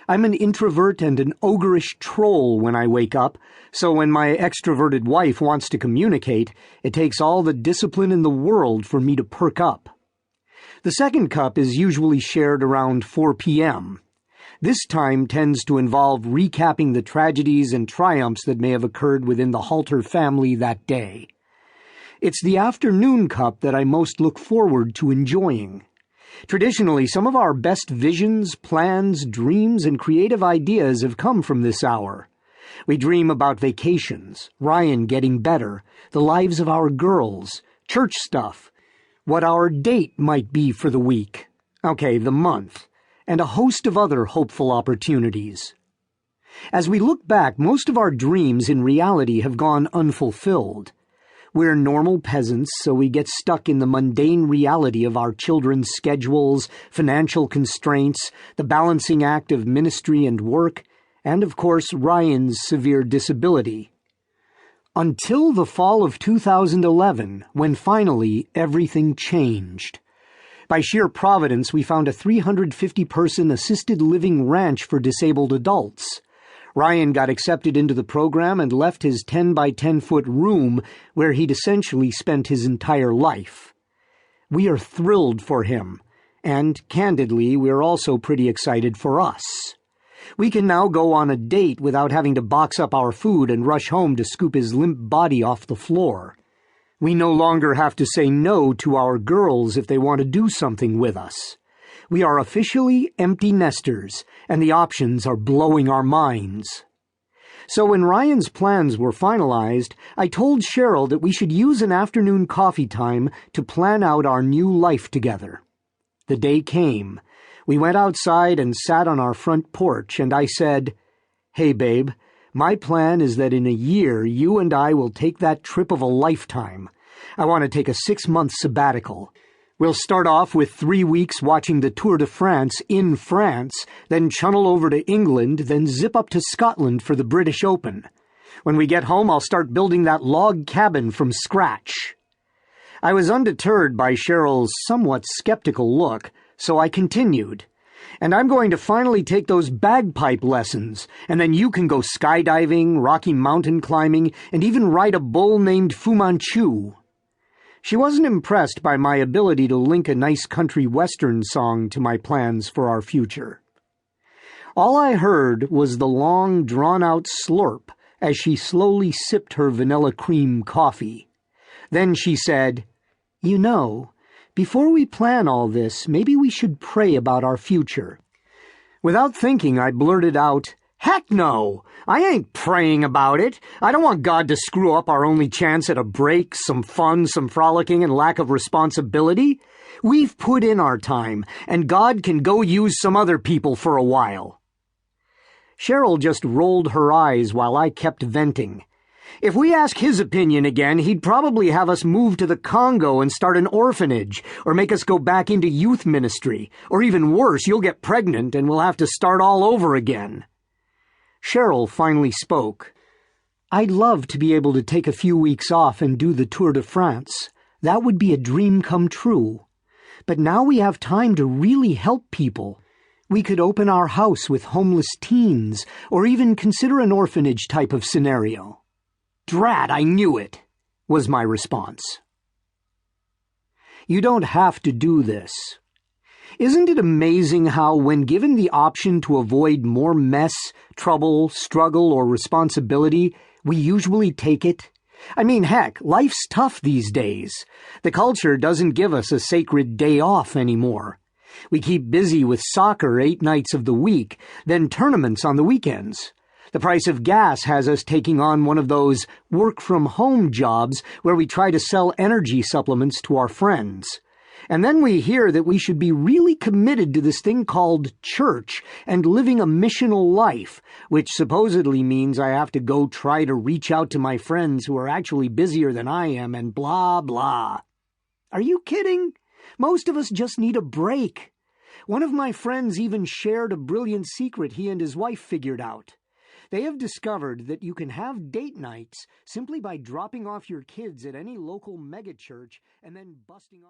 I'm an introvert and an ogreish troll when I wake up, so when my extroverted wife wants to communicate, it takes all the discipline in the world for me to perk up. The second cup is usually shared around 4 p.m. This time tends to involve recapping the tragedies and triumphs that may have occurred within the Halter family that day. It's the afternoon cup that I most look forward to enjoying. Traditionally, some of our best visions, plans, dreams, and creative ideas have come from this hour. We dream about vacations, Ryan getting better, the lives of our girls, church stuff, what our date might be for the week, the month, and a host of other hopeful opportunities. As we look back, most of our dreams in reality have gone unfulfilled. We're normal peasants, so we get stuck in the mundane reality of our children's schedules, financial constraints, the balancing act of ministry and work, and, of course, Ryan's severe disability. Until the fall of 2011, when finally everything changed. By sheer providence, we found a 350-person assisted living ranch for disabled adults. Ryan got accepted into the program and left his 10-by-10-foot room where he'd essentially spent his entire life. We are thrilled for him, and, candidly, we're also pretty excited for us. We can now go on a date without having to box up our food and rush home to scoop his limp body off the floor. We no longer have to say no to our girls if they want to do something with us. We are officially empty nesters, and the options are blowing our minds. So when Ryan's plans were finalized, I told Cheryl that we should use an afternoon coffee time to plan out our new life together. The day came. We went outside and sat on our front porch, and I said, "Hey, babe, my plan is that in a year you and I will take that trip of a lifetime. I want to take a 6-month sabbatical. We'll start off with 3 weeks watching the Tour de France in France, then channel over to England, then zip up to Scotland for the British Open. When we get home, I'll start building that log cabin from scratch." I was undeterred by Cheryl's somewhat skeptical look, so I continued. "And I'm going to finally take those bagpipe lessons, and then you can go skydiving, Rocky Mountain climbing, and even ride a bull named Fu Manchu." She wasn't impressed by my ability to link a nice country western song to my plans for our future. All I heard was the long, drawn-out slurp as she slowly sipped her vanilla cream coffee. Then she said, "You know, before we plan all this, maybe we should pray about our future." Without thinking, I blurted out, "Heck no! I ain't praying about it. I don't want God to screw up our only chance at a break, some fun, some frolicking, and lack of responsibility. We've put in our time, and God can go use some other people for a while." Cheryl just rolled her eyes while I kept venting. If we ask his opinion again, he'd probably have us move to the Congo and start an orphanage, or make us go back into youth ministry, or even worse, you'll get pregnant and we'll have to start all over again. Cheryl finally spoke. "I'd love to be able to take a few weeks off and do the Tour de France. That would be a dream come true. But now we have time to really help people. We could open our house with homeless teens, or even consider an orphanage type of scenario." "Drat, I knew it," was my response. You don't have to do this. Isn't it amazing how, when given the option to avoid more mess, trouble, struggle, or responsibility, we usually take it? I mean, heck, life's tough these days. The culture doesn't give us a sacred day off anymore. We keep busy with soccer 8 nights of the week, then tournaments on the weekends. The price of gas has us taking on one of those work-from-home jobs where we try to sell energy supplements to our friends. And then we hear that we should be really committed to this thing called church and living a missional life, which supposedly means I have to go try to reach out to my friends who are actually busier than I am and blah, blah. Are you kidding? Most of us just need a break. One of my friends even shared a brilliant secret he and his wife figured out. They have discovered that you can have date nights simply by dropping off your kids at any local megachurch and then busting off